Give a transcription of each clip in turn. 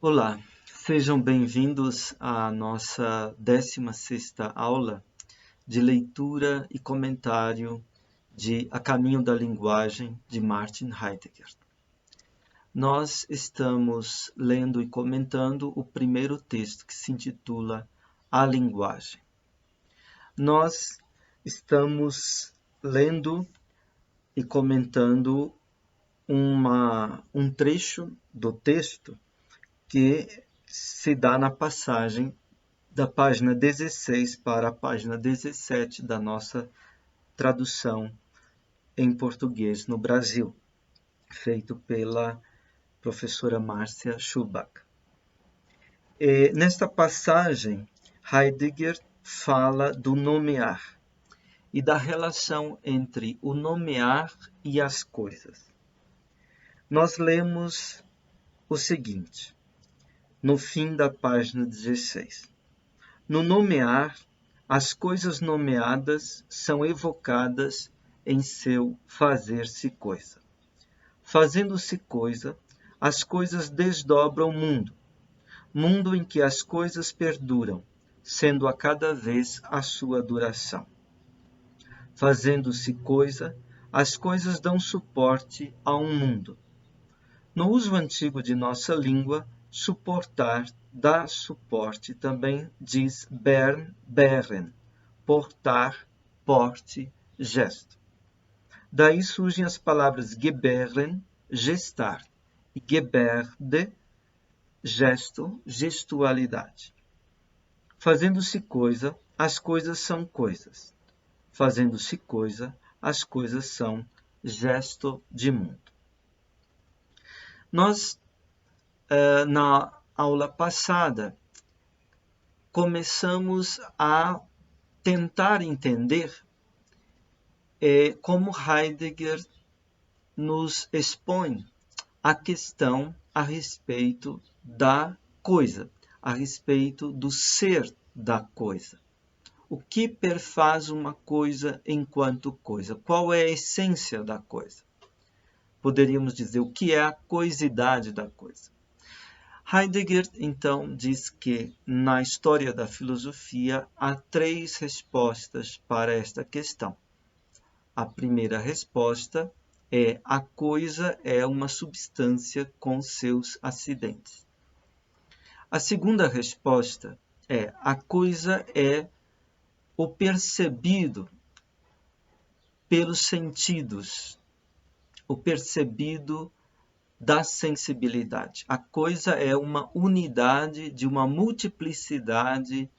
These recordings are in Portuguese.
Olá, sejam bem-vindos à nossa 16ª aula de leitura e comentário de A Caminho da Linguagem, de Martin Heidegger. Nós estamos lendo e comentando o primeiro texto, que se intitula A Linguagem. Nós estamos lendo e comentando um trecho do texto que se dá na passagem da página 16 para a página 17 da nossa tradução em português no Brasil, feito pela professora Márcia Schubach. Nesta passagem, Heidegger fala do nomear e da relação entre o nomear e as coisas. Nós lemos o seguinte, no fim da página 16. No nomear, as coisas nomeadas são evocadas em seu fazer-se coisa. Fazendo-se coisa, as coisas desdobram o mundo, mundo em que as coisas perduram, sendo a cada vez a sua duração. Fazendo-se coisa, as coisas dão suporte a um mundo. No uso antigo de nossa língua, suportar dá suporte também diz beren, portar, porte, gesto. Daí surgem as palavras gebären, gestar, e gebärde, gesto, gestualidade. Fazendo-se coisa, as coisas são coisas. Fazendo-se coisa, as coisas são gesto de mundo. Nós, na aula passada, começamos a tentar entender como Heidegger nos expõe a questão a respeito da coisa, a respeito do ser da coisa. O que perfaz uma coisa enquanto coisa? Qual é a essência da coisa? Poderíamos dizer o que é a coisidade da coisa. Heidegger, então, diz que na história da filosofia há 3 respostas para esta questão. A primeira resposta é: a coisa é uma substância com seus acidentes. A segunda resposta é: a coisa é o percebido pelos sentidos, o percebido da sensibilidade. A coisa é uma unidade de uma multiplicidade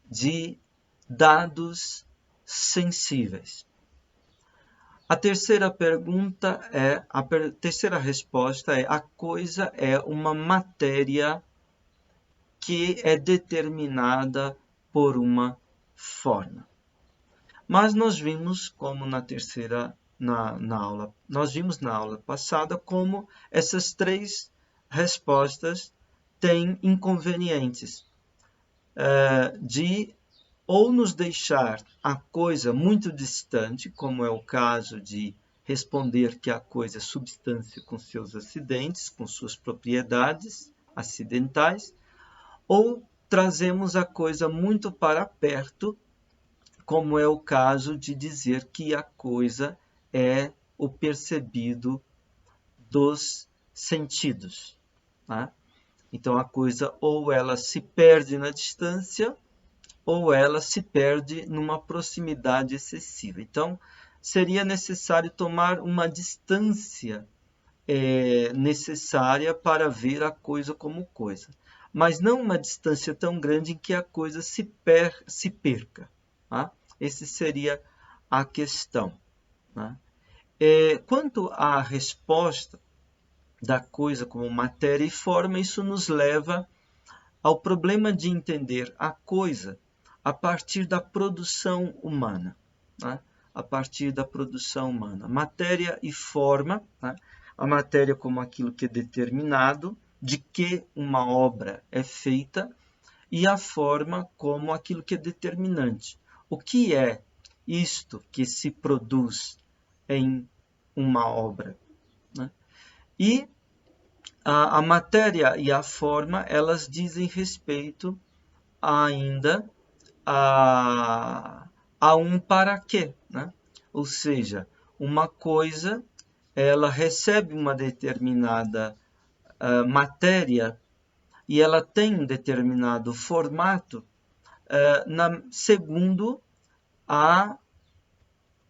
de dados sensíveis. A terceira resposta é: a coisa é uma matéria que é determinada por uma forma. Mas nós vimos como nós vimos na aula passada como essas 3 respostas têm inconvenientes de ou nos deixar a coisa muito distante, como é o caso de responder que a coisa é substância com seus acidentes, com suas propriedades acidentais, ou trazemos a coisa muito para perto, como é o caso de dizer que a coisa é o percebido dos sentidos. Né? Então, a coisa ou ela se perde na distância, ou ela se perde numa proximidade excessiva. Então, seria necessário tomar uma distância necessária para ver a coisa como coisa. Mas não uma distância tão grande em que a coisa se perca. Tá? Essa seria a questão. Né? Quanto à resposta da coisa como matéria e forma, isso nos leva ao problema de entender a coisa a partir da produção humana. Né? A partir da produção humana. Matéria e forma, né? A matéria como aquilo que é determinado, de que uma obra é feita, e a forma como aquilo que é determinante. O que é isto que se produz em uma obra? Né? E A matéria e a forma, elas dizem respeito ainda a um para quê, né? Ou seja, uma coisa, ela recebe uma determinada matéria e ela tem um determinado formato segundo a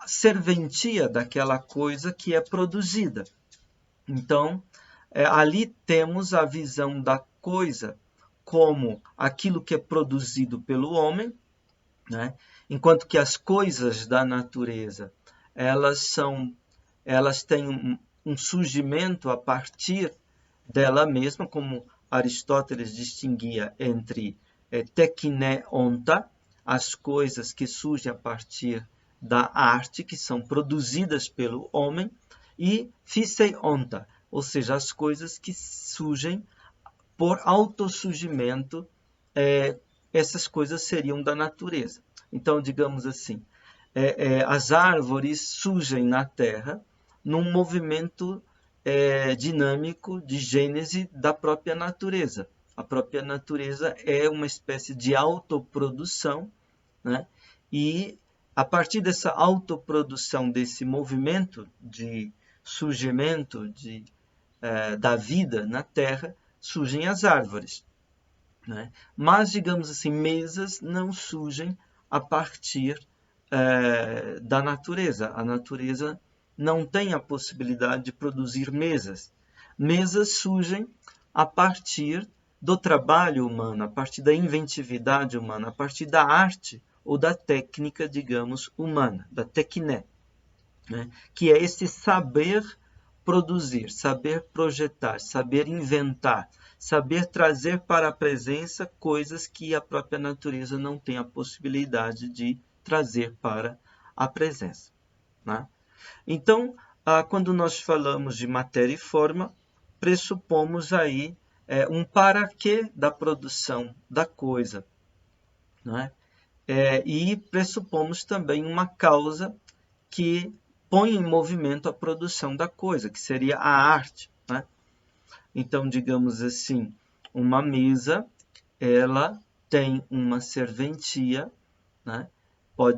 serventia daquela coisa que é produzida. Então, ali temos a visão da coisa como aquilo que é produzido pelo homem, né? Enquanto que as coisas da natureza, elas têm um surgimento a partir dela mesma, como Aristóteles distinguia entre tekne onta, as coisas que surgem a partir da arte, que são produzidas pelo homem, e physei onta, ou seja, as coisas que surgem por autossurgimento, essas coisas seriam da natureza. Então, digamos assim, as árvores surgem na Terra num movimento dinâmico de gênese da própria natureza. A própria natureza é uma espécie de autoprodução, né? E a partir dessa autoprodução, desse movimento de surgimento da vida na Terra, surgem as árvores, né? Mas, digamos assim, mesas não surgem a partir da natureza. A natureza não tem a possibilidade de produzir mesas. Mesas surgem a partir do trabalho humano, a partir da inventividade humana, a partir da arte ou da técnica, digamos, humana, da tekné, né? Que é esse saber produzir, saber projetar, saber inventar, saber trazer para a presença coisas que a própria natureza não tem a possibilidade de trazer para a presença, né? Então, quando nós falamos de matéria e forma, pressupomos aí um para quê da produção da coisa, né? E pressupomos também uma causa que põe em movimento a produção da coisa, que seria a arte, né? Então, digamos assim, uma mesa, ela tem uma serventia, né?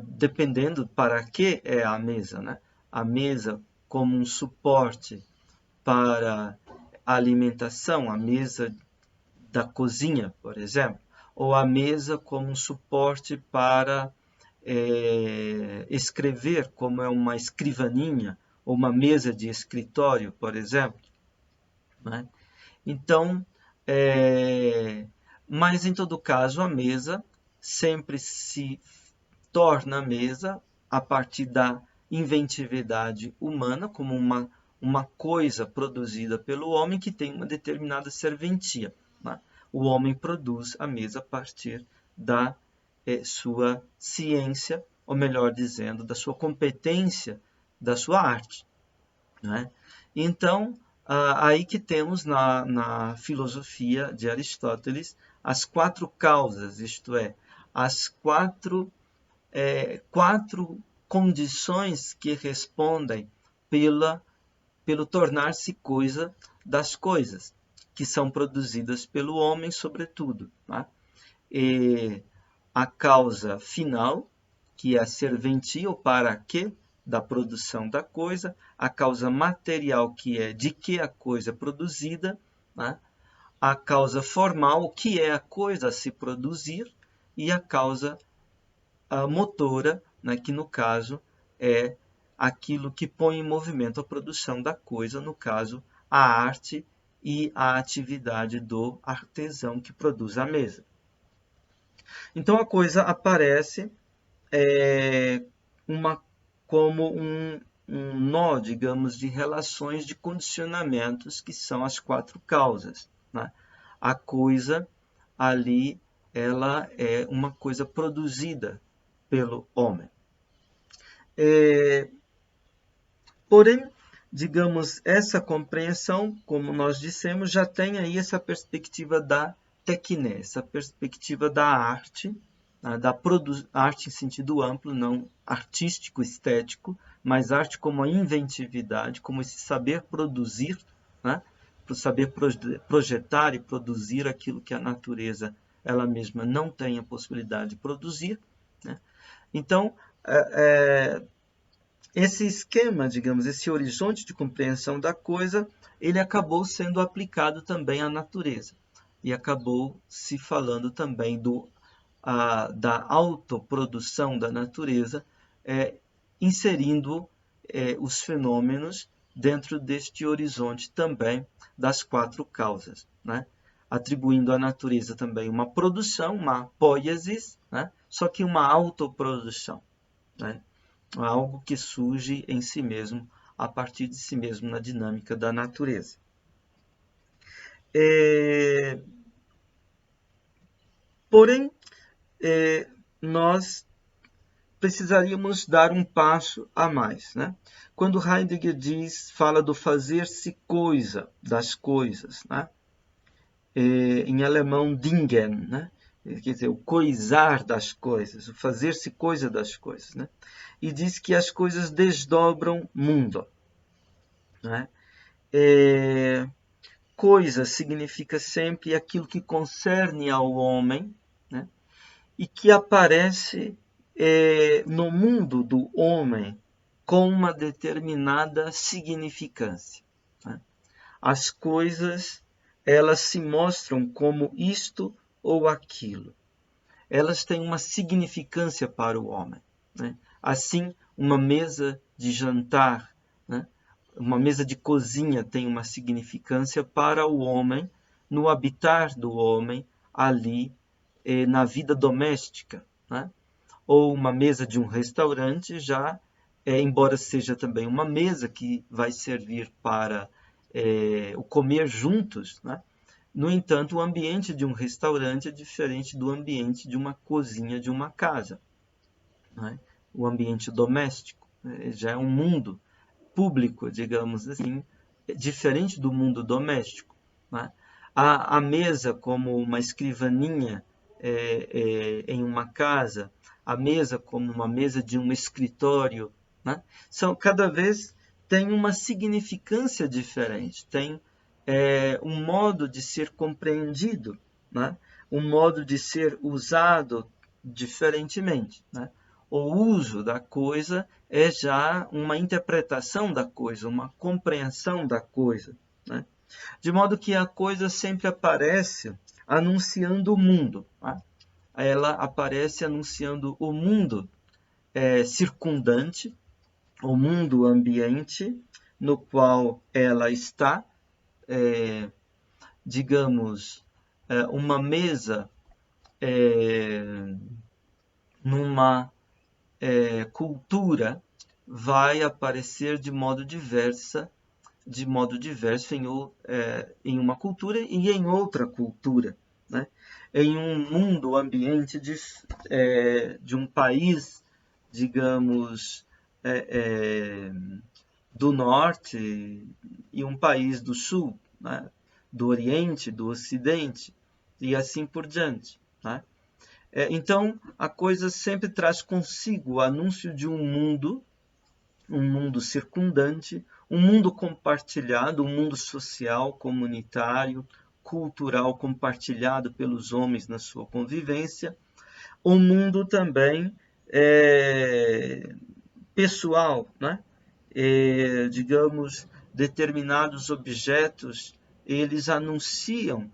Dependendo para que é a mesa, né? A mesa como um suporte para a alimentação, a mesa da cozinha, por exemplo, ou a mesa como um suporte para escrever, como é uma escrivaninha, ou uma mesa de escritório, por exemplo, né? Então, mas em todo caso, a mesa sempre se torna a mesa a partir da inventividade humana, como uma coisa produzida pelo homem que tem uma determinada serventia, né? O homem produz a mesa a partir da sua ciência, ou melhor dizendo, da sua competência, da sua arte, né? Então, aí que temos na filosofia de Aristóteles as 4 causas, isto é, as quatro condições que respondem pelo tornar-se coisa das coisas, que são produzidas pelo homem, sobretudo, né? E a causa final, que é a serventia, ou para quê da produção da coisa, a causa material, que é de que a coisa é produzida, né? A causa formal, que é a coisa a se produzir, e a causa motora, né? Que no caso é aquilo que põe em movimento a produção da coisa, no caso, a arte e a atividade do artesão que produz a mesa. Então a coisa aparece como um nó, digamos, de relações de condicionamentos, que são as 4 causas, né? A coisa ali, ela é uma coisa produzida pelo homem. Porém, digamos, essa compreensão, como nós dissemos, já tem aí essa perspectiva da tekné, essa perspectiva da arte, da arte em sentido amplo, não artístico, estético, mas arte como a inventividade, como esse saber produzir, né? saber projetar e produzir aquilo que a natureza ela mesma não tem a possibilidade de produzir, né? Então, esse esquema, digamos, esse horizonte de compreensão da coisa, ele acabou sendo aplicado também à natureza. E acabou se falando também da autoprodução da natureza, inserindo os fenômenos dentro deste horizonte também das quatro causas, né? Atribuindo à natureza também uma produção, uma poiesis, né? Só que uma autoprodução, né? Algo que surge em si mesmo, a partir de si mesmo, na dinâmica da natureza. Porém, nós precisaríamos dar um passo a mais, né? Quando Heidegger fala do fazer-se coisa das coisas, né? Em alemão dingen, né? Quer dizer, o coisar das coisas, o fazer-se coisa das coisas, né? E diz que as coisas desdobram mundo, né? Coisa significa sempre aquilo que concerne ao homem, né? E que aparece no mundo do homem com uma determinada significância, né? As coisas, elas se mostram como isto ou aquilo. Elas têm uma significância para o homem, né? Assim, uma mesa de jantar, né? Uma mesa de cozinha tem uma significância para o homem, no habitar do homem, ali, na vida doméstica, né? Ou uma mesa de um restaurante já, embora seja também uma mesa que vai servir para o comer juntos, né? No entanto, o ambiente de um restaurante é diferente do ambiente de uma cozinha de uma casa, né? O ambiente doméstico já é um mundo público, digamos assim, diferente do mundo doméstico, né? A mesa como uma escrivaninha em uma casa, a mesa como uma mesa de um escritório, né? Cada vez tem uma significância diferente, tem um modo de ser compreendido, né? Um modo de ser usado diferentemente, né? O uso da coisa é já uma interpretação da coisa, uma compreensão da coisa, né? De modo que a coisa sempre aparece anunciando o mundo, né? Ela aparece anunciando o mundo circundante, o mundo ambiente no qual ela está, digamos, uma mesa numa cultura vai aparecer de modo diverso em uma cultura e em outra cultura, né? Em um mundo ambiente de um país, digamos, do norte e um país do sul, né? Do oriente, do ocidente e assim por diante, né? Então, a coisa sempre traz consigo o anúncio de um mundo circundante, um mundo compartilhado, um mundo social, comunitário, cultural compartilhado pelos homens na sua convivência, um mundo também pessoal, né? Digamos, determinados objetos, eles anunciam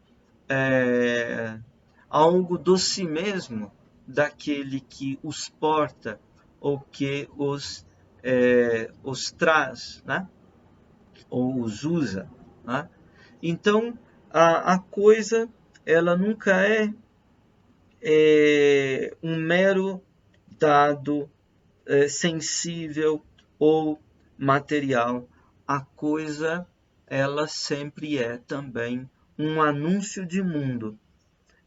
algo do si mesmo daquele que os porta ou que os traz, né? Ou os usa, né? Então, a coisa ela nunca é um mero dado sensível ou material. A coisa ela sempre é também um anúncio de mundo.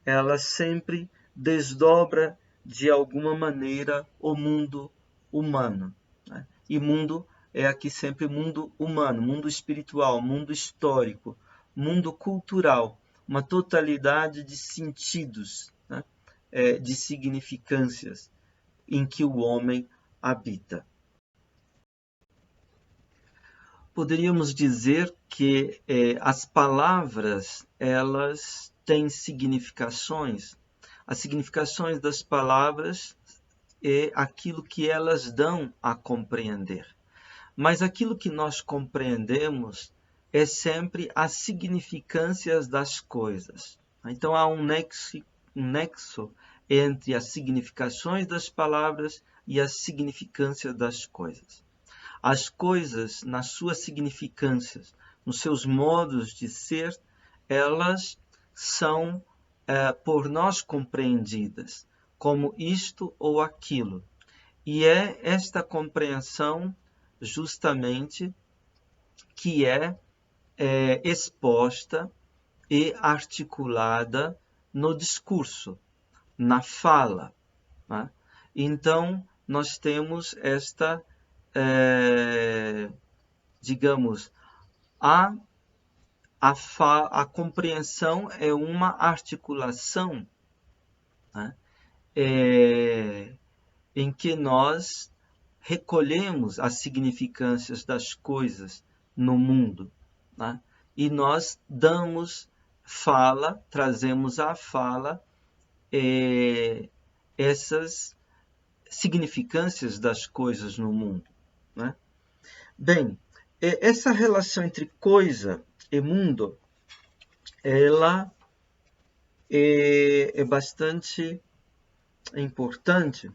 Ela sempre desdobra de alguma maneira o mundo humano, né? E mundo é aqui sempre mundo humano, mundo espiritual, mundo histórico, mundo cultural, uma totalidade de sentidos, né? De significâncias em que o homem habita. Poderíamos dizer que as palavras, elas têm significações. As significações das palavras é aquilo que elas dão a compreender. Mas aquilo que nós compreendemos é sempre as significâncias das coisas. Então há um nexo entre as significações das palavras e as significâncias das coisas. As coisas, nas suas significâncias, nos seus modos de ser, elas são por nós compreendidas como isto ou aquilo. E é esta compreensão justamente que é exposta e articulada no discurso, na fala. Né? Então, nós temos esta, digamos, a compreensão é uma articulação, né? Em que nós recolhemos as significâncias das coisas no mundo, né? E nós damos fala, trazemos à fala essas significâncias das coisas no mundo, né? Bem, essa relação entre coisa e mundo, ela é bastante importante.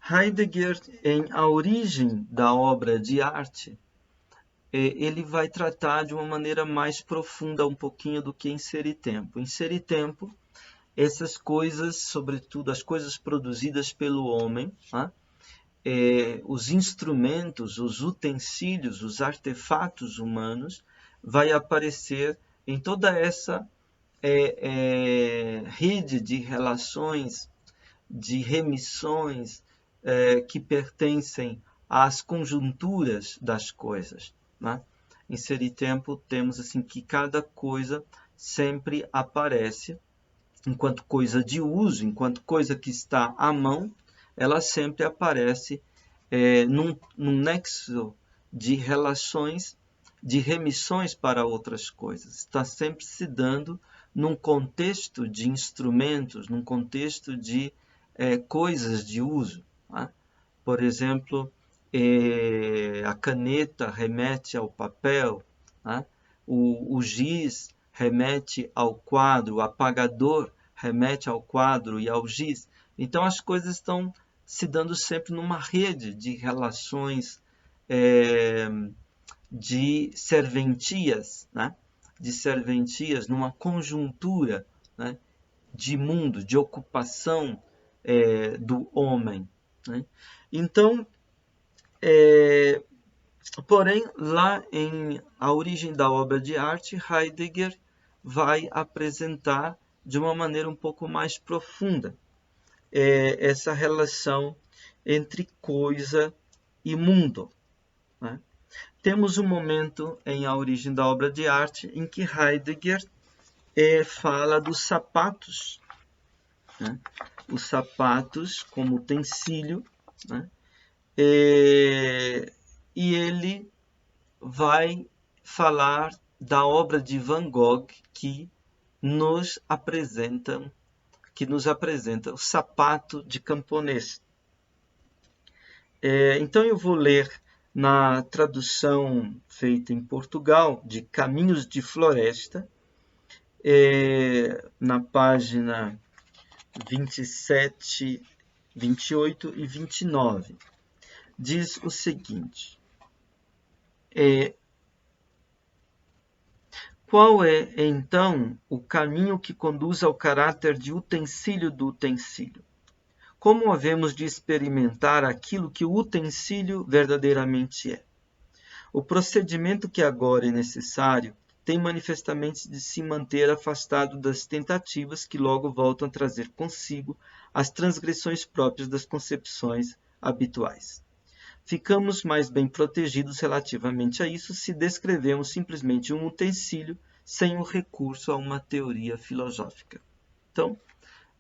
Heidegger, em A Origem da Obra de Arte, ele vai tratar de uma maneira mais profunda um pouquinho do que em Ser e Tempo. Em Ser e Tempo, essas coisas, sobretudo as coisas produzidas pelo homem, né? Os instrumentos, os utensílios, os artefatos humanos, vai aparecer em toda essa rede de relações, de remissões que pertencem às conjunturas das coisas, né? Em Ser e Tempo temos assim que cada coisa sempre aparece enquanto coisa de uso, enquanto coisa que está à mão, ela sempre aparece num nexo de relações, de remissões para outras coisas. Está sempre se dando num contexto de instrumentos, num contexto de coisas de uso. Né? Por exemplo, a caneta remete ao papel, né? O giz remete ao quadro, o apagador remete ao quadro e ao giz. Então as coisas estão se dando sempre numa rede de relações de serventias, né? De serventias, numa conjuntura, né? De mundo, de ocupação do homem. Né? Então, porém, lá em A Origem da Obra de Arte, Heidegger vai apresentar de uma maneira um pouco mais profunda essa relação entre coisa e mundo. Né? Temos um momento em A Origem da Obra de Arte em que Heidegger fala dos sapatos, né? Os sapatos como utensílio, né? E ele vai falar da obra de Van Gogh que nos apresenta o sapato de camponês. Então eu vou ler na tradução feita em Portugal de Caminhos de Floresta, na página 27, 28 e 29. Diz o seguinte: qual é, então, o caminho que conduz ao caráter de utensílio do utensílio? Como havemos de experimentar aquilo que o utensílio verdadeiramente é? O procedimento que agora é necessário tem manifestamente de se manter afastado das tentativas que logo voltam a trazer consigo as transgressões próprias das concepções habituais. Ficamos mais bem protegidos relativamente a isso se descrevemos simplesmente um utensílio sem o recurso a uma teoria filosófica. Então,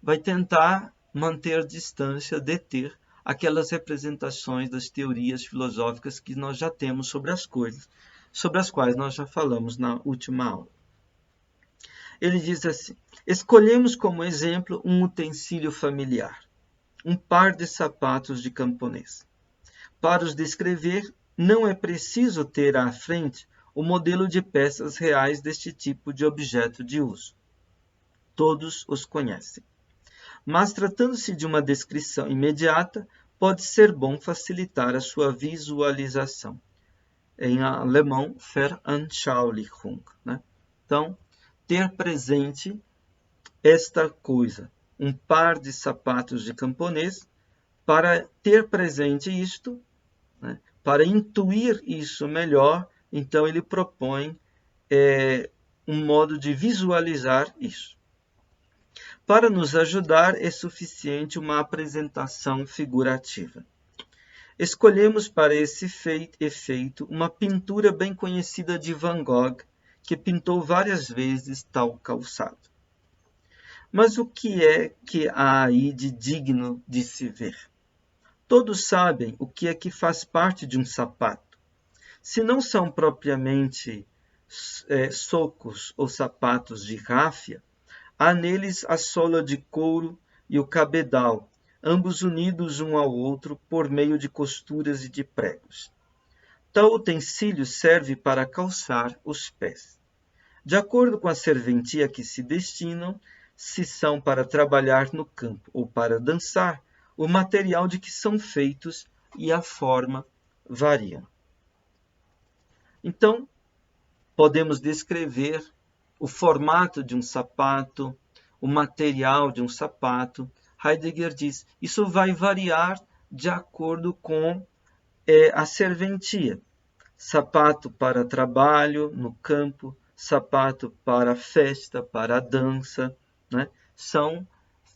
vai tentar manter distância, deter aquelas representações das teorias filosóficas que nós já temos sobre as coisas, sobre as quais nós já falamos na última aula. Ele diz assim: escolhemos como exemplo um utensílio familiar, um par de sapatos de camponês. Para os descrever, não é preciso ter à frente o modelo de peças reais deste tipo de objeto de uso. Todos os conhecem. Mas, tratando-se de uma descrição imediata, pode ser bom facilitar a sua visualização. Em alemão, Veranschaulichung, né? Então, ter presente esta coisa, um par de sapatos de camponês. Para ter presente isto, né, para intuir isso melhor, então ele propõe um modo de visualizar isso. Para nos ajudar, é suficiente uma apresentação figurativa. Escolhemos para esse efeito uma pintura bem conhecida de Van Gogh, que pintou várias vezes tal calçado. Mas o que é que há aí de digno de se ver? Todos sabem o que é que faz parte de um sapato. Se não são propriamente socos ou sapatos de ráfia, há neles a sola de couro e o cabedal, ambos unidos um ao outro por meio de costuras e de pregos. Tal utensílio serve para calçar os pés. De acordo com a serventia a que se destinam, se são para trabalhar no campo ou para dançar, o material de que são feitos e a forma variam. Então, podemos descrever o formato de um sapato, o material de um sapato. Heidegger diz, isso vai variar de acordo com a serventia. Sapato para trabalho no campo, sapato para festa, para dança, né?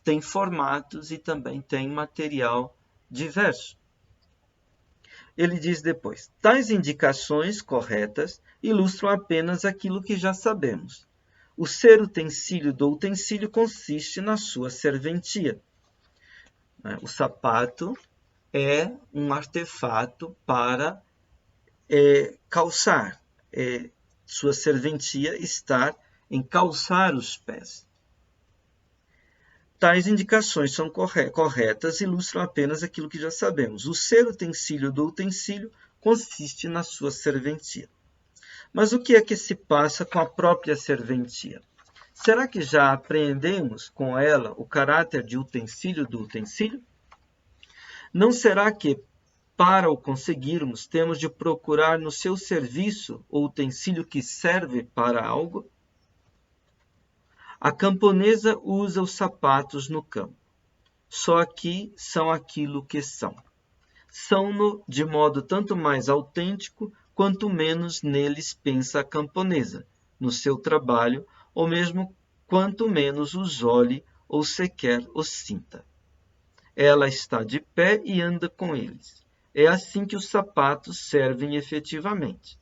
Tem formatos e também tem material diverso. Ele diz depois, tais indicações corretas ilustram apenas aquilo que já sabemos. O ser utensílio do utensílio consiste na sua serventia. O sapato é um artefato para calçar. Sua serventia está em calçar os pés. Tais indicações são corretas e ilustram apenas aquilo que já sabemos. O ser utensílio do utensílio consiste na sua serventia. Mas o que é que se passa com a própria serventia? Será que já apreendemos com ela o caráter de utensílio do utensílio? Não será que, para o conseguirmos, temos de procurar no seu serviço o utensílio que serve para algo? A camponesa usa os sapatos no campo. Só aqui são aquilo que são. São-no de modo tanto mais autêntico, quanto menos neles pensa a camponesa, no seu trabalho, ou mesmo quanto menos os olhe ou sequer os sinta. Ela está de pé e anda com eles. É assim que os sapatos servem efetivamente.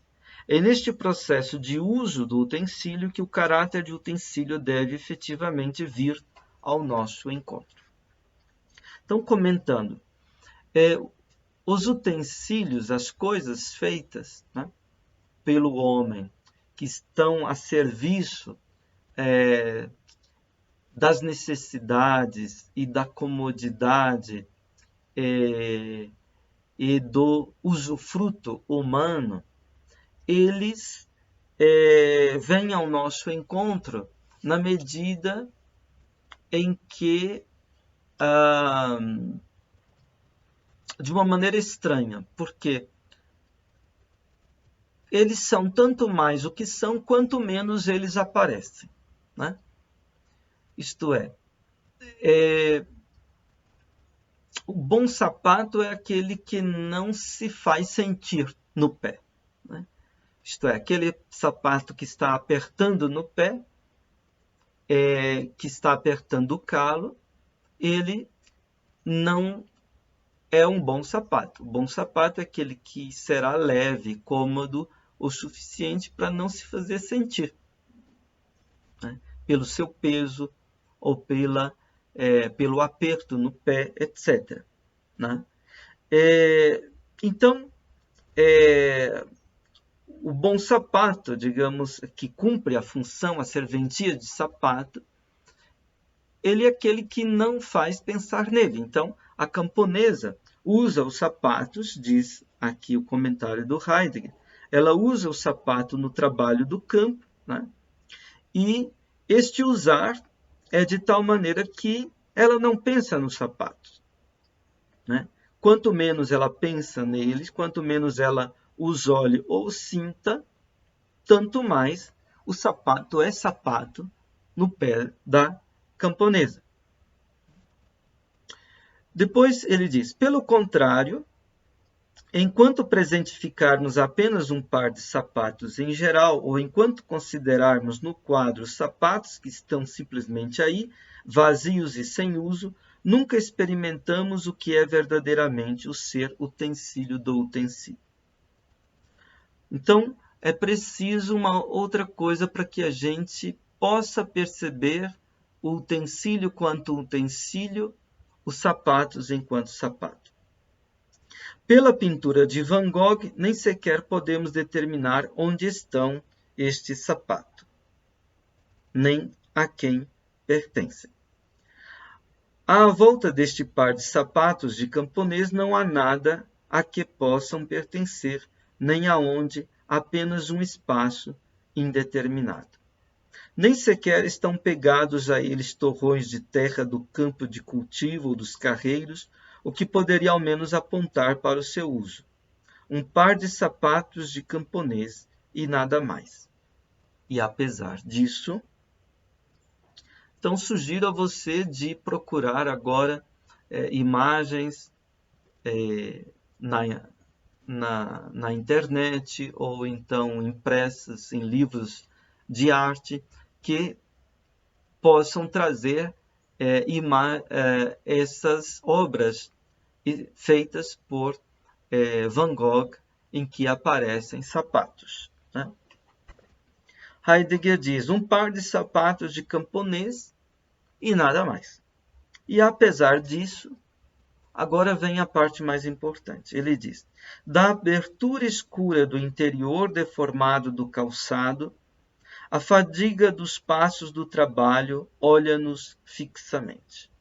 É neste processo de uso do utensílio que o caráter de utensílio deve efetivamente vir ao nosso encontro. Então, comentando, os utensílios, as coisas feitas, né, pelo homem, que estão a serviço das necessidades e da comodidade e do usufruto humano, eles vêm ao nosso encontro na medida em que, de uma maneira estranha, porque eles são tanto mais o que são, quanto menos eles aparecem, né? Isto é, o bom sapato é aquele que não se faz sentir no pé, né? Isto é, aquele sapato que está apertando no pé, que está apertando o calo, ele não é um bom sapato. O bom sapato é aquele que será leve, cômodo o suficiente para não se fazer sentir, né, pelo seu peso ou pelo aperto no pé, etc. Né? Então, o bom sapato, digamos, que cumpre a função, a serventia de sapato, ele é aquele que não faz pensar nele. Então, a camponesa usa os sapatos, diz aqui o comentário do Heidegger, ela usa o sapato no trabalho do campo, né? E este usar é de tal maneira que ela não pensa nos sapatos, né? Quanto menos ela pensa neles, quanto menos ela os olhe ou sinta, tanto mais o sapato é sapato no pé da camponesa. Depois ele diz, pelo contrário, enquanto presentificarmos apenas um par de sapatos em geral, ou enquanto considerarmos no quadro os sapatos que estão simplesmente aí, vazios e sem uso, nunca experimentamos o que é verdadeiramente o ser utensílio do utensílio. Então, é preciso uma outra coisa para que a gente possa perceber o utensílio quanto utensílio, os sapatos enquanto sapato. Pela pintura de Van Gogh, nem sequer podemos determinar onde estão estes sapatos, nem a quem pertencem. À volta deste par de sapatos de camponês não há nada a que possam pertencer, nem aonde apenas um espaço indeterminado. Nem sequer estão pegados a eles torrões de terra do campo de cultivo ou dos carreiros, o que poderia ao menos apontar para o seu uso. Um par de sapatos de camponês e nada mais. E apesar disso, então sugiro a você de procurar agora imagens na internet ou então impressas em livros de arte que possam trazer essas obras feitas por Van Gogh em que aparecem sapatos, né? Heidegger diz, um par de sapatos de camponês e nada mais. E apesar disso, agora vem a parte mais importante. Ele diz, da abertura escura do interior deformado do calçado, a fadiga dos passos do trabalho olha-nos fixamente.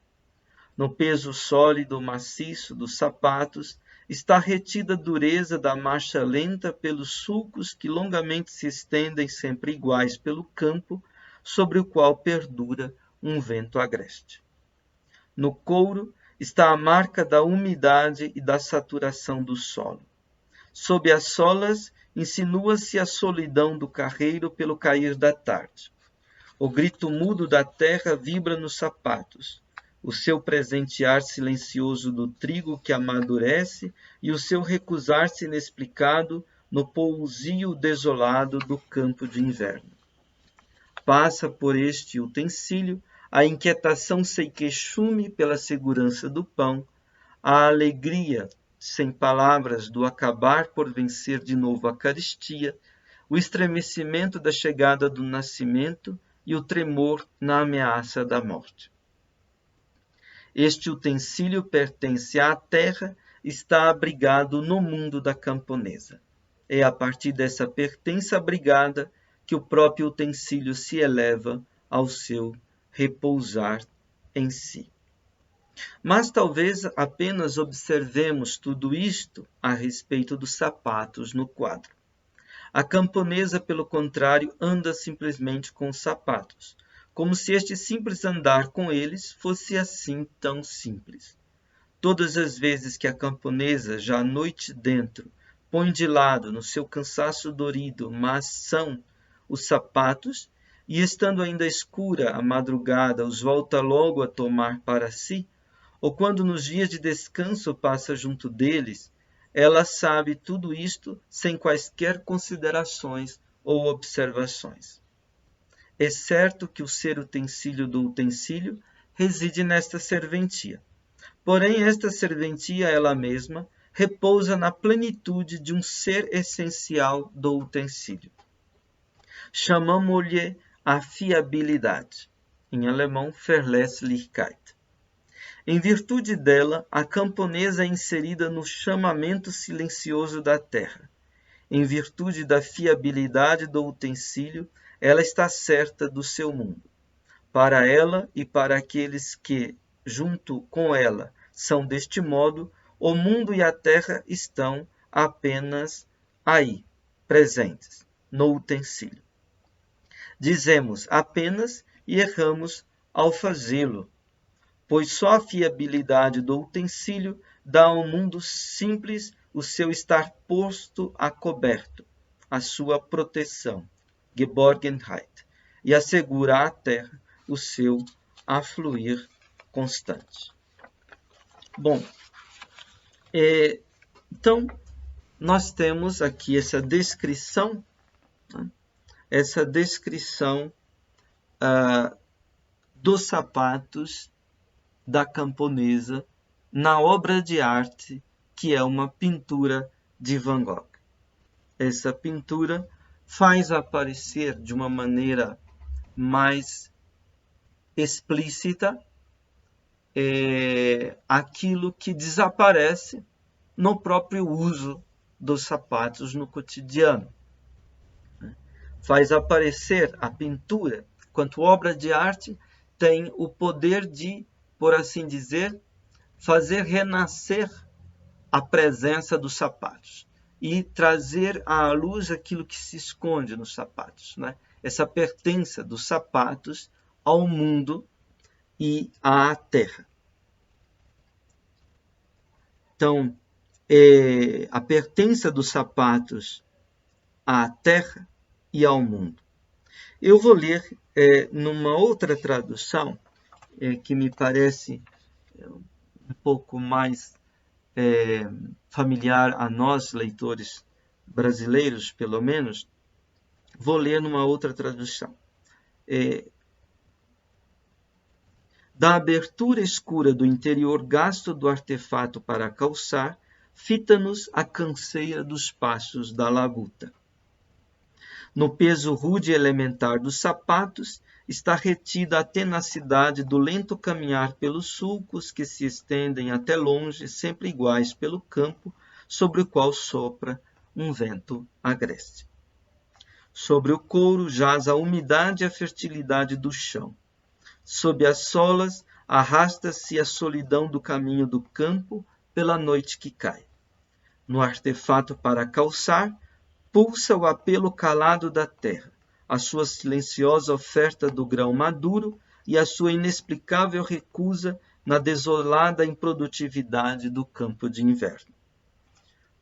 No peso sólido maciço dos sapatos está retida a dureza da marcha lenta pelos sulcos que longamente se estendem sempre iguais pelo campo, sobre o qual perdura um vento agreste. No couro está a marca da umidade e da saturação do solo. Sob as solas insinua-se a solidão do carreiro pelo cair da tarde. O grito mudo da terra vibra nos sapatos, o seu presentear silencioso do trigo que amadurece e o seu recusar-se inexplicado no pousio desolado do campo de inverno. Passa por este utensílio a inquietação sem queixume pela segurança do pão, a alegria sem palavras do acabar por vencer de novo a carestia, o estremecimento da chegada do nascimento e o tremor na ameaça da morte. Este utensílio pertence à terra, está abrigado no mundo da camponesa. É a partir dessa pertença abrigada que o próprio utensílio se eleva ao seu repousar em si. Mas talvez apenas observemos tudo isto a respeito dos sapatos no quadro. A camponesa, pelo contrário, anda simplesmente com os sapatos, como se este simples andar com eles fosse assim tão simples. Todas as vezes que a camponesa, já à noite dentro, põe de lado no seu cansaço dorido, mas são os sapatos, e estando ainda escura a madrugada, os volta logo a tomar para si, ou quando nos dias de descanso passa junto deles, ela sabe tudo isto sem quaisquer considerações ou observações. É certo que o ser utensílio do utensílio reside nesta serventia. Porém, esta serventia, ela mesma, repousa na plenitude de um ser essencial do utensílio. Chamamo-lhe a fiabilidade, em alemão, Verlässlichkeit. Em virtude dela, a camponesa é inserida no chamamento silencioso da terra. em virtude da fiabilidade do utensílio, ela está certa do seu mundo. Para ela e para aqueles que, junto com ela, são deste modo, o mundo e a terra estão apenas aí, presentes, no utensílio. Dizemos apenas e erramos ao fazê-lo, pois só a fiabilidade do utensílio dá ao mundo simples o seu estar posto a coberto, a sua proteção, Geborgenheit, e assegura à terra o seu afluir constante. Bom, então, nós temos aqui essa descrição, né? Essa descrição dos sapatos da camponesa na obra de arte que é uma pintura de Van Gogh. Essa pintura faz aparecer de uma maneira mais explícita aquilo que desaparece no próprio uso dos sapatos no cotidiano. Faz aparecer a pintura, quanto obra de arte, tem o poder de, por assim dizer, fazer renascer a presença dos sapatos e trazer à luz aquilo que se esconde nos sapatos, né? Essa pertença dos sapatos ao mundo e à terra. Então, a pertença dos sapatos à terra e ao mundo. Eu vou ler numa outra tradução que me parece um pouco mais familiar a nós, leitores brasileiros, pelo menos. Vou ler numa outra tradução. Da abertura escura do interior gasto do artefato para calçar, fita-nos a canseira dos passos da labuta. No peso rude e elementar dos sapatos está retida a tenacidade do lento caminhar pelos sulcos que se estendem até longe, sempre iguais pelo campo, sobre o qual sopra um vento agreste. Sobre o couro jaz a umidade e a fertilidade do chão. Sob as solas arrasta-se a solidão do caminho do campo pela noite que cai. No artefato para calçar, pulsa o apelo calado da terra, a sua silenciosa oferta do grão maduro e a sua inexplicável recusa na desolada improdutividade do campo de inverno.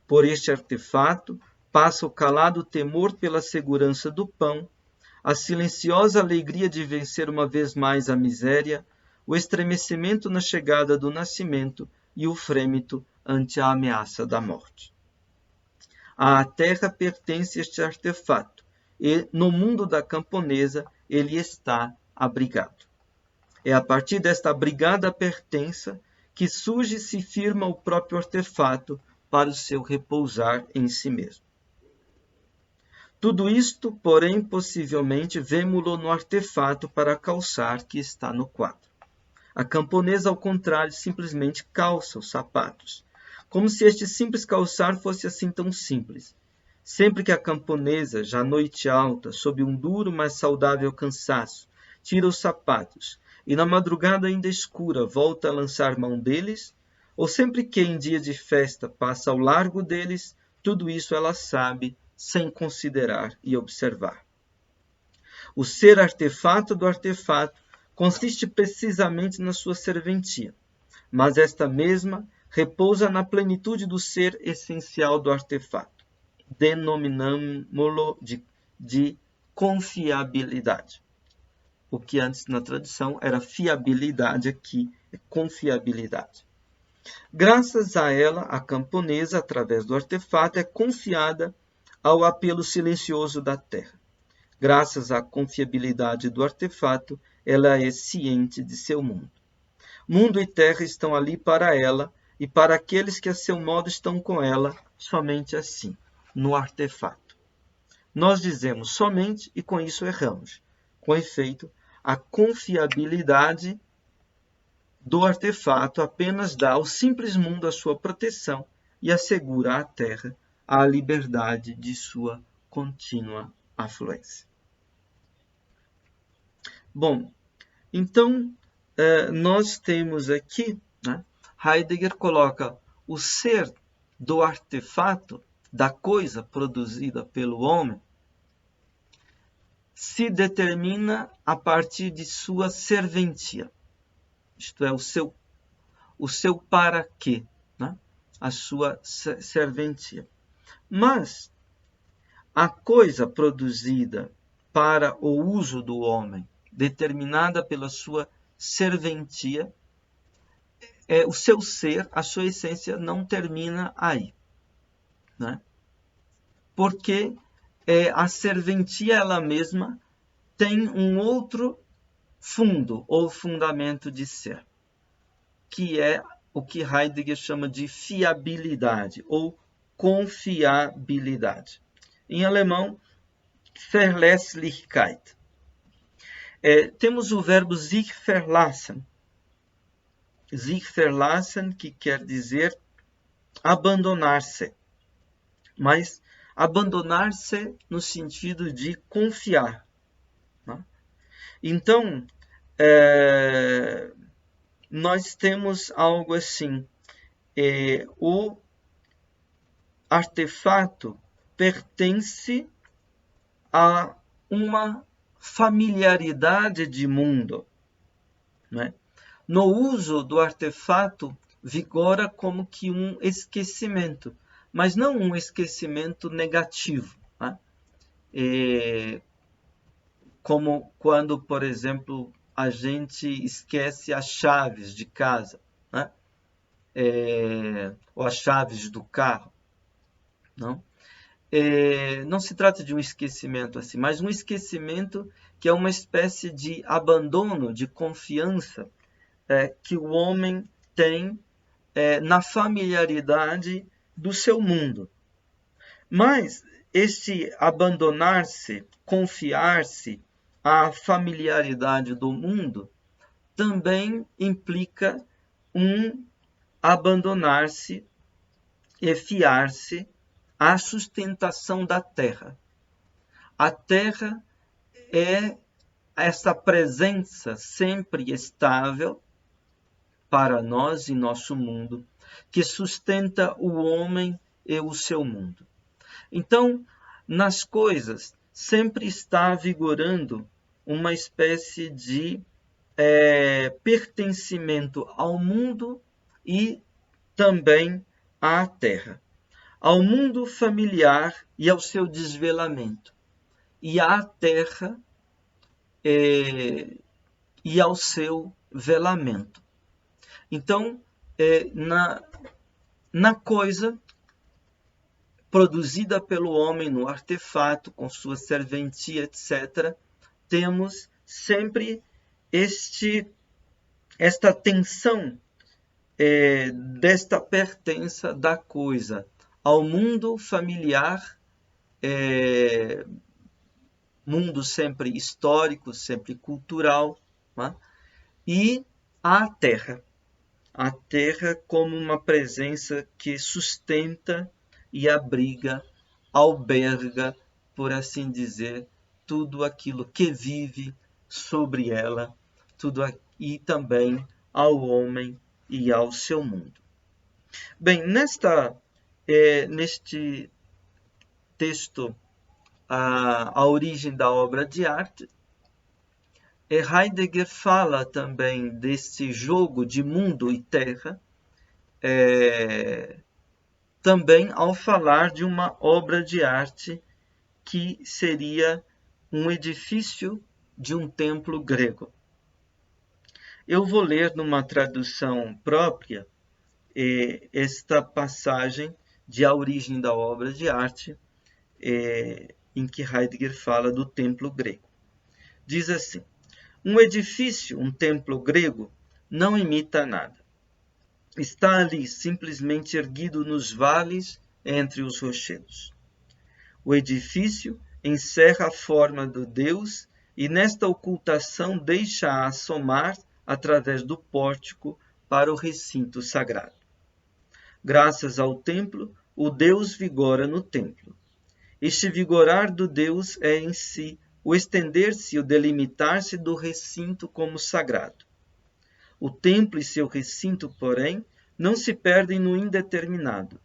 Por este artefato passa o calado temor pela segurança do pão, a silenciosa alegria de vencer uma vez mais a miséria, o estremecimento na chegada do nascimento e o frêmito ante a ameaça da morte. À terra pertence este artefato, e no mundo da camponesa ele está abrigado. É a partir desta abrigada pertença que surge e se firma o próprio artefato para o seu repousar em si mesmo. Tudo isto, porém, possivelmente, vemo-lo no artefato para calçar que está no quadro. A camponesa, ao contrário, simplesmente calça os sapatos, como se este simples calçar fosse assim tão simples. Sempre que a camponesa, já noite alta, sob um duro, mas saudável cansaço, tira os sapatos e na madrugada ainda escura volta a lançar mão deles, ou sempre que em dia de festa passa ao largo deles, tudo isso ela sabe sem considerar e observar. O ser artefato do artefato consiste precisamente na sua serventia, mas esta mesma repousa na plenitude do ser essencial do artefato. Denominamo-lo de confiabilidade. O que antes na tradução era fiabilidade, aqui é confiabilidade. Graças a ela, a camponesa, através do artefato, é confiada ao apelo silencioso da terra. Graças à confiabilidade do artefato, ela é ciente de seu mundo. Mundo e terra estão ali para ela e para aqueles que a seu modo estão com ela, somente assim, no artefato. Nós dizemos somente e com isso erramos. Com efeito, a confiabilidade do artefato apenas dá ao simples mundo a sua proteção e assegura à terra à liberdade de sua contínua afluência. Bom, então, nós temos aqui, né, Heidegger coloca o ser do artefato, da coisa produzida pelo homem, se determina a partir de sua serventia. Isto é, o seu para quê, né? A sua serventia. Mas a coisa produzida para o uso do homem, determinada pela sua serventia, o seu ser, a sua essência não termina aí, né? Porque a serventia ela mesma tem um outro fundo ou fundamento de ser, que é o que Heidegger chama de fiabilidade ou confiabilidade. Em alemão, Verlässlichkeit. Temos o verbo sich verlassen. Sich verlassen, que quer dizer abandonar-se. Mas abandonar-se no sentido de confiar, né? Então, nós temos algo assim. O artefato pertence a uma familiaridade de mundo, né? No uso do artefato vigora como que um esquecimento, mas não um esquecimento negativo, né? Como quando, por exemplo, a gente esquece as chaves de casa, né? Ou as chaves do carro, não? Não se trata de um esquecimento assim, mas um esquecimento que é uma espécie de abandono, de confiança que o homem tem na familiaridade do seu mundo. Mas este abandonar-se, confiar-se à familiaridade do mundo também implica um abandonar-se e fiar-se à sustentação da terra. A terra é essa presença sempre estável para nós e nosso mundo, que sustenta o homem e o seu mundo. Então, nas coisas, sempre está vigorando uma espécie de pertencimento ao mundo e também à terra, ao mundo familiar e ao seu desvelamento, e à terra e ao seu velamento. Então, na coisa produzida pelo homem, no artefato, com sua serventia, etc., temos sempre esta tensão desta pertença da coisa ao mundo familiar, mundo sempre histórico, sempre cultural, né? E à terra. A terra como uma presença que sustenta e abriga, alberga, por assim dizer, tudo aquilo que vive sobre ela, e também ao homem e ao seu mundo. Bem, neste texto, a origem da obra de arte, Heidegger fala também desse jogo de mundo e terra, também ao falar de uma obra de arte que seria um edifício de um templo grego. Eu vou ler numa tradução própria esta passagem de A Origem da Obra de Arte, em que Heidegger fala do templo grego. Diz assim: um edifício, um templo grego, não imita nada. Está ali simplesmente erguido nos vales entre os rochedos. O edifício encerra a forma do Deus e nesta ocultação deixa-a assomar através do pórtico para o recinto sagrado. Graças ao templo, o Deus vigora no templo. Este vigorar do Deus é em si o estender-se e o delimitar-se do recinto como sagrado. O templo e seu recinto, porém, não se perdem no indeterminado.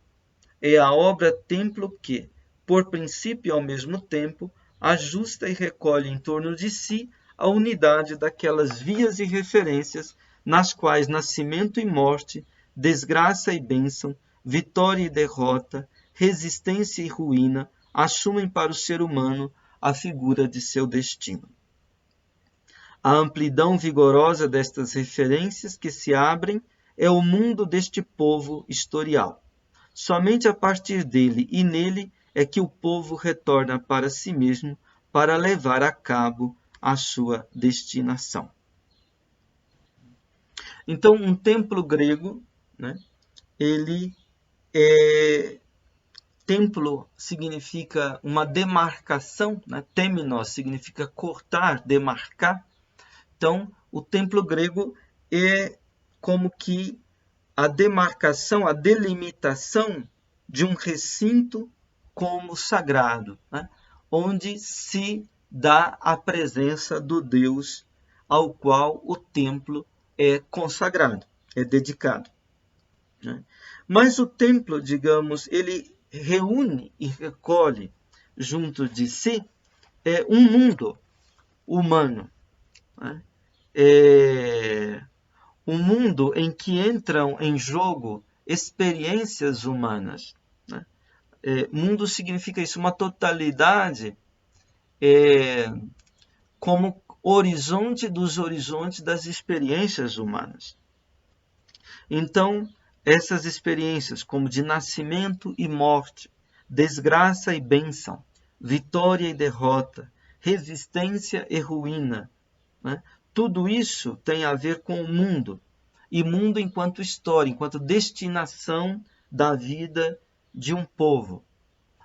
É a obra templo que, por princípio e ao mesmo tempo, ajusta e recolhe em torno de si a unidade daquelas vias e referências nas quais nascimento e morte, desgraça e bênção, vitória e derrota, resistência e ruína assumem para o ser humano a figura de seu destino. A amplidão vigorosa destas referências que se abrem é o mundo deste povo historial. Somente a partir dele e nele é que o povo retorna para si mesmo para levar a cabo a sua destinação. Então, um templo grego, né, templo significa uma demarcação, né? Temenos significa cortar, demarcar. Então, o templo grego é como que a demarcação, a delimitação de um recinto como sagrado, né? Onde se dá a presença do Deus ao qual o templo é consagrado, é dedicado, né? Mas o templo, digamos, ele reúne e recolhe junto de si um mundo humano, né? Um mundo em que entram em jogo experiências humanas, né? Mundo significa isso, uma totalidade como horizonte dos horizontes das experiências humanas. Então, essas experiências como de nascimento e morte, desgraça e bênção, vitória e derrota, resistência e ruína, né? Tudo isso tem a ver com o mundo, e mundo enquanto história, enquanto destinação da vida de um povo.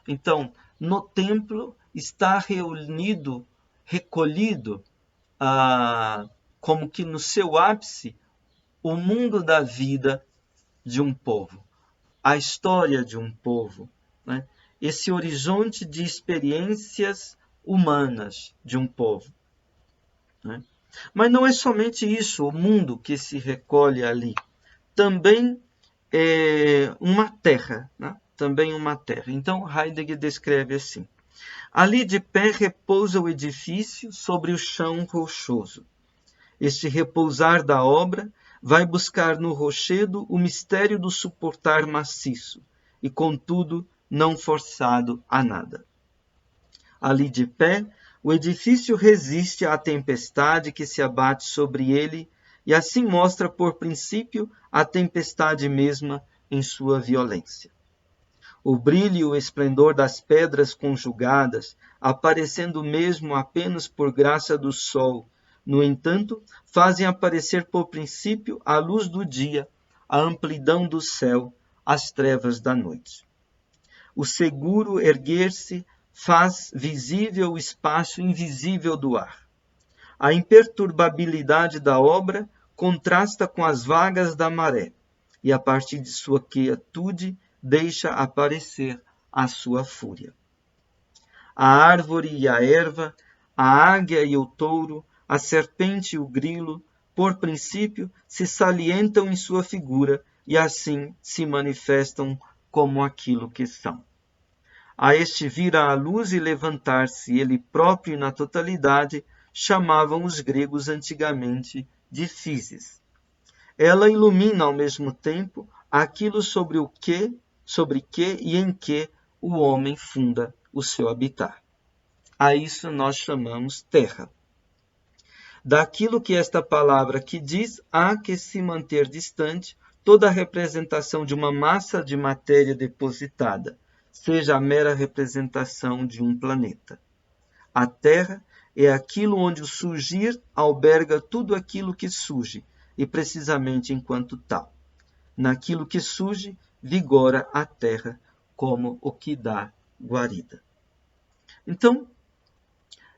Então, no templo está reunido, recolhido, como que no seu ápice, o mundo da vida de um povo, a história de um povo, né? Esse horizonte de experiências humanas de um povo, né? Mas não é somente isso, o mundo que se recolhe ali. Também é uma terra, né? Também uma terra. Então, Heidegger descreve assim: ali de pé repousa o edifício sobre o chão rochoso. Este repousar da obra vai buscar no rochedo o mistério do suportar maciço, e contudo não forçado a nada. Ali de pé, o edifício resiste à tempestade que se abate sobre ele e assim mostra por princípio a tempestade mesma em sua violência. O brilho e o esplendor das pedras conjugadas, aparecendo mesmo apenas por graça do sol, no entanto, fazem aparecer por princípio a luz do dia, a amplidão do céu, as trevas da noite. O seguro erguer-se faz visível o espaço invisível do ar. A imperturbabilidade da obra contrasta com as vagas da maré, e a partir de sua quietude deixa aparecer a sua fúria. A árvore e a erva, a águia e o touro, a serpente e o grilo, por princípio, se salientam em sua figura e assim se manifestam como aquilo que são. A este vir à luz e levantar-se ele próprio na totalidade, chamavam os gregos antigamente de physis. Ela ilumina ao mesmo tempo aquilo sobre que e em que o homem funda o seu habitar. A isso nós chamamos terra. Daquilo que esta palavra que diz, há que se manter distante toda a representação de uma massa de matéria depositada, seja a mera representação de um planeta. A Terra é aquilo onde o surgir alberga tudo aquilo que surge, e precisamente enquanto tal. Naquilo que surge, vigora a Terra como o que dá guarida. Então,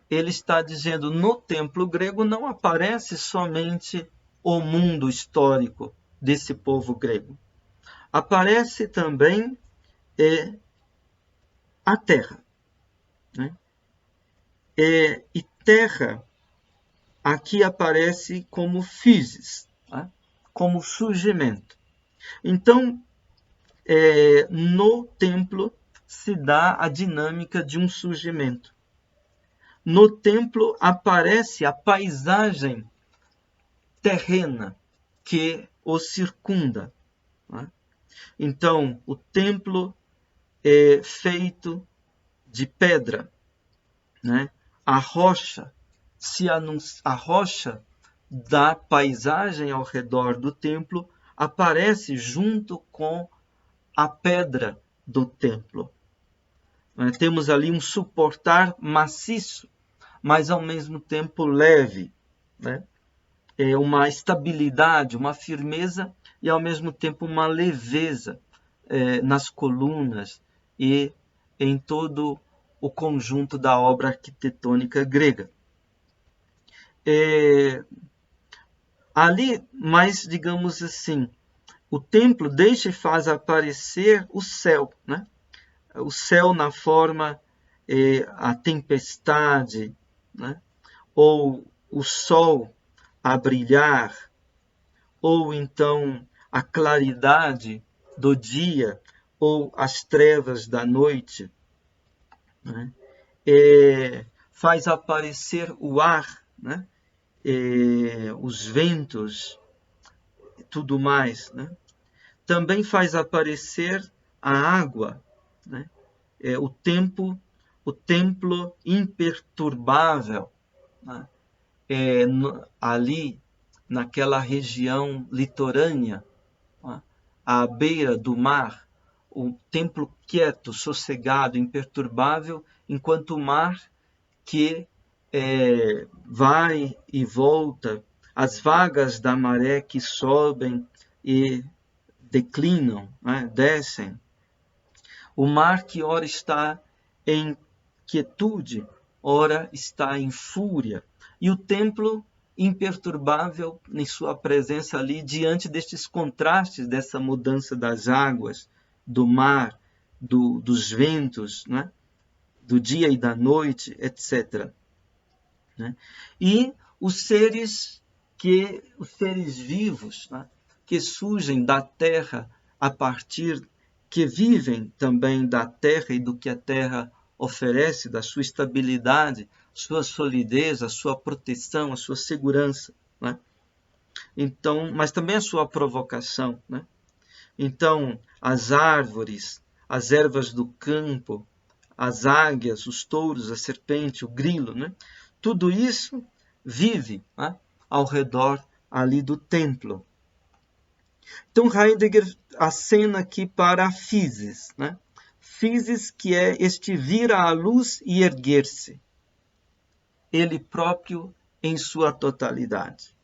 ele está dizendo, no templo grego não aparece somente o mundo histórico desse povo grego. Aparece também é a terra, né? E terra aqui aparece como physis, né? Como surgimento. Então, no templo se dá a dinâmica de um surgimento. No templo aparece a paisagem terrena que o circunda, né? Então, o templo é feito de pedra, né? A rocha da paisagem ao redor do templo aparece junto com a pedra do templo. Temos ali um suportar maciço, mas ao mesmo tempo leve, né? Uma estabilidade, uma firmeza e ao mesmo tempo uma leveza nas colunas e em todo o conjunto da obra arquitetônica grega. Ali, mas digamos assim, o templo deixa e faz aparecer o céu, né? O céu na forma a tempestade, né? Ou o sol a brilhar, ou então a claridade do dia, ou as trevas da noite, né? Faz aparecer o ar, né? Os ventos, tudo mais, né? Também faz aparecer a água, né? O templo imperturbável, né? Ali naquela região litorânea, né? À beira do mar, o templo quieto, sossegado, imperturbável, enquanto o mar que vai e volta, as vagas da maré que sobem e declinam, né? Descem. O mar que ora está em quietude, ora está em fúria. E o templo imperturbável em sua presença ali, diante destes contrastes, dessa mudança das águas, do mar, dos ventos, né? Do dia e da noite, etc. Né? E os seres vivos, né? Que surgem da terra a partir, que vivem também da terra e do que a terra oferece, da sua estabilidade, sua solidez, a sua proteção, a sua segurança, né? Então, mas também a sua provocação, né? Então, as árvores, as ervas do campo, as águias, os touros, a serpente, o grilo, né? Tudo isso vive, né? Ao redor ali do templo. Então Heidegger acena aqui para a physis, né? Physis, que é este vir à luz e erguer-se, ele próprio em sua totalidade.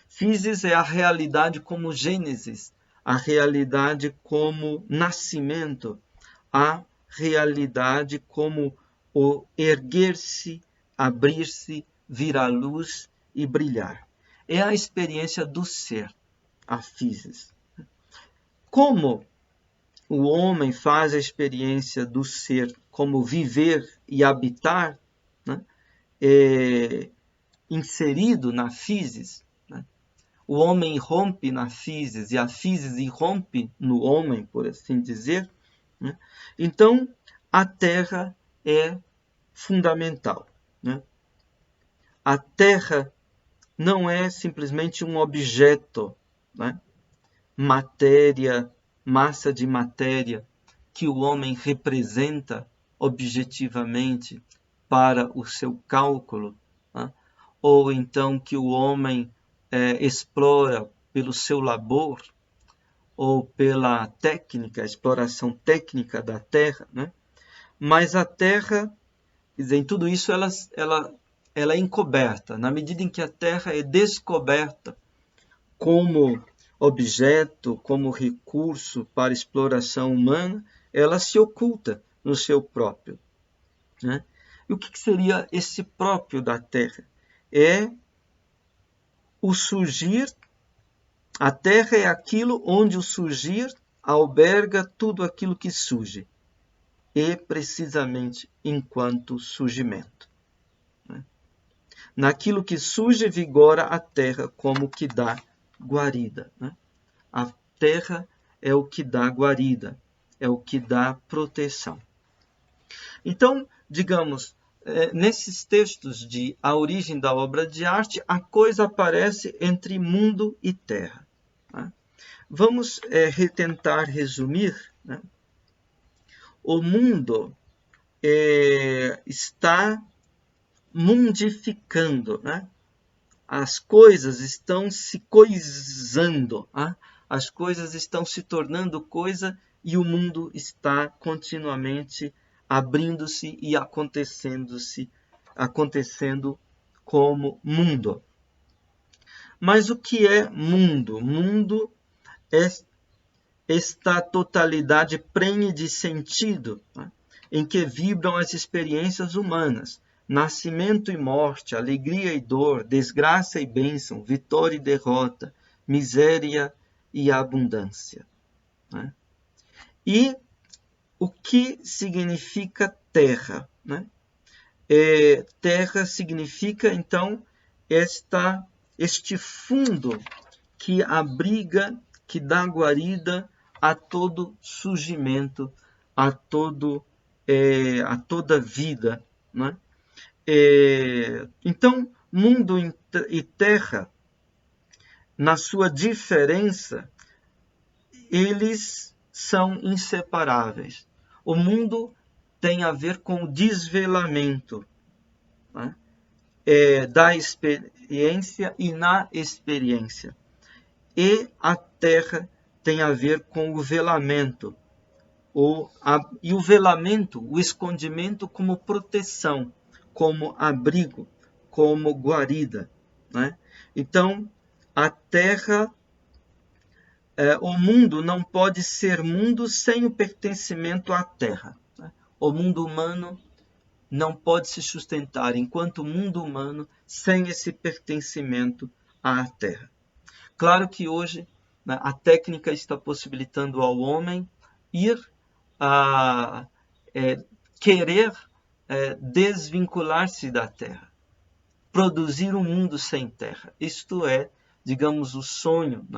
Physis é a realidade como gênesis, a realidade como nascimento, a realidade como o erguer-se, abrir-se, vir à luz e brilhar. É a experiência do ser, a physis. Como o homem faz a experiência do ser como viver e habitar, né? Inserido na physis, né? O homem irrompe na physis e a physis irrompe no homem, por assim dizer, né? Então, a Terra é fundamental, né? A Terra não é simplesmente um objeto, né? Matéria, massa de matéria, que o homem representa objetivamente para o seu cálculo, né? Ou então que o homem explora pelo seu labor, ou pela técnica, exploração técnica da Terra, né? Mas a Terra, quer dizer, em tudo isso ela é encoberta. Na medida em que a Terra é descoberta como objeto, como recurso para exploração humana, ela se oculta no seu próprio, né? E o que seria esse próprio da Terra? É o surgir. A Terra é aquilo onde o surgir alberga tudo aquilo que surge, e precisamente enquanto surgimento. Naquilo que surge, vigora a terra como que dá guarida. A terra é o que dá guarida, é o que dá proteção. Então, digamos, nesses textos de A Origem da Obra de Arte, a coisa aparece entre mundo e terra. Vamos tentar resumir. O mundo está mundificando, As coisas estão se coisando, as coisas estão se tornando coisa e o mundo está continuamente abrindo-se e acontecendo como mundo. Mas o que é mundo? Mundo é esta totalidade prenhe de sentido, em que vibram as experiências humanas, nascimento e morte, alegria e dor, desgraça e bênção, vitória e derrota, miséria e abundância. E o que significa terra? Terra significa, então, este fundo que abriga, que dá guarida a todo surgimento, a toda vida. Então, mundo e terra, na sua diferença, eles são inseparáveis. O mundo tem a ver com o desvelamento da experiência e na experiência. E a terra tem a ver com o velamento. E o velamento, o escondimento como proteção, como abrigo, como guarida. Então, a terra, o mundo não pode ser mundo sem o pertencimento à terra. O mundo humano não pode se sustentar enquanto mundo humano sem esse pertencimento à terra. Claro que hoje a técnica está possibilitando ao homem ir a querer desvincular-se da terra, produzir um mundo sem terra. Isto é, digamos, o sonho,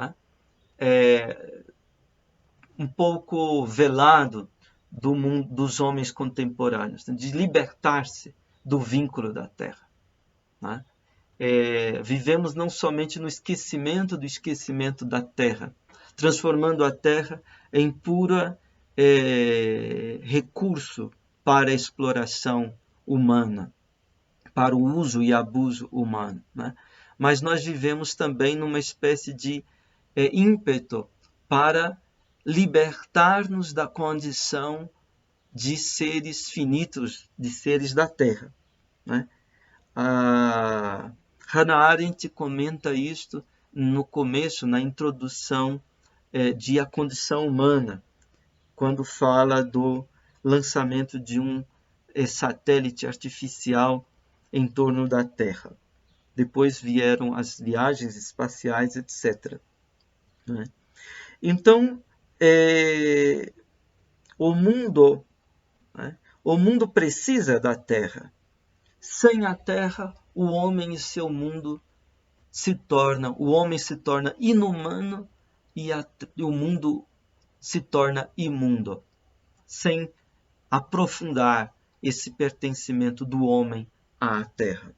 um pouco velado do mundo, dos homens contemporâneos, de libertar-se do vínculo da terra. Vivemos não somente no esquecimento do esquecimento da terra, transformando a terra em pura recurso para a exploração humana, para o uso e abuso humano. Mas nós vivemos também numa espécie de ímpeto para libertar-nos da condição de seres finitos, de seres da terra. A Hannah Arendt comenta isto no começo, na introdução de A Condição Humana, quando fala do lançamento de um satélite artificial em torno da Terra. Depois vieram as viagens espaciais, etc. Então, o mundo precisa da Terra. Sem a Terra, o homem e seu mundo o homem se torna inumano e o mundo se torna imundo, sem aprofundar esse pertencimento do homem à terra.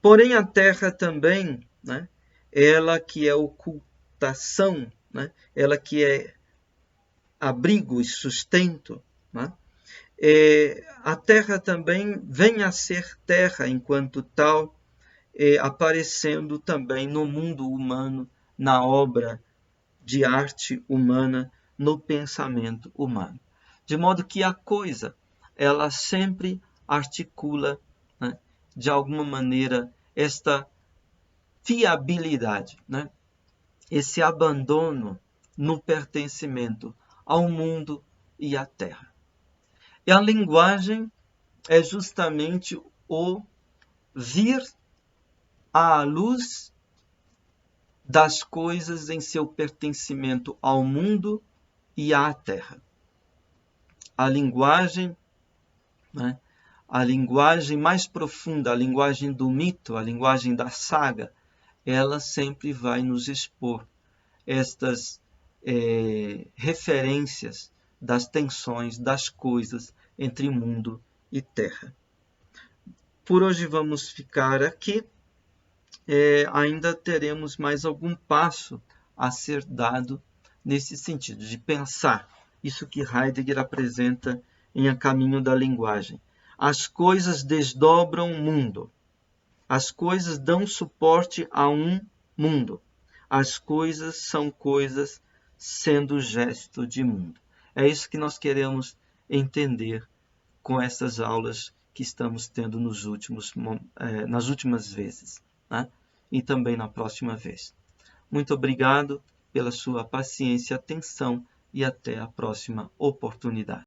Porém, a terra também, ela que é ocultação, ela que é abrigo e sustento, a terra também vem a ser terra enquanto tal, aparecendo também no mundo humano, na obra de arte humana, no pensamento humano. De modo que a coisa, ela sempre articula, de alguma maneira, esta fiabilidade, esse abandono no pertencimento ao mundo e à terra. E a linguagem é justamente o vir à luz das coisas em seu pertencimento ao mundo e à Terra. A linguagem, né, a linguagem mais profunda, a linguagem do mito, a linguagem da saga, ela sempre vai nos expor estas referências das tensões das coisas entre mundo e terra. Por hoje vamos ficar aqui. Ainda teremos mais algum passo a ser dado nesse sentido, de pensar isso que Heidegger apresenta em A Caminho da Linguagem. As coisas desdobram o mundo. As coisas dão suporte a um mundo. As coisas são coisas sendo gesto de mundo. É isso que nós queremos entender com essas aulas que estamos tendo nas últimas vezes, né? E também na próxima vez. Muito obrigado pela sua paciência e atenção e até a próxima oportunidade.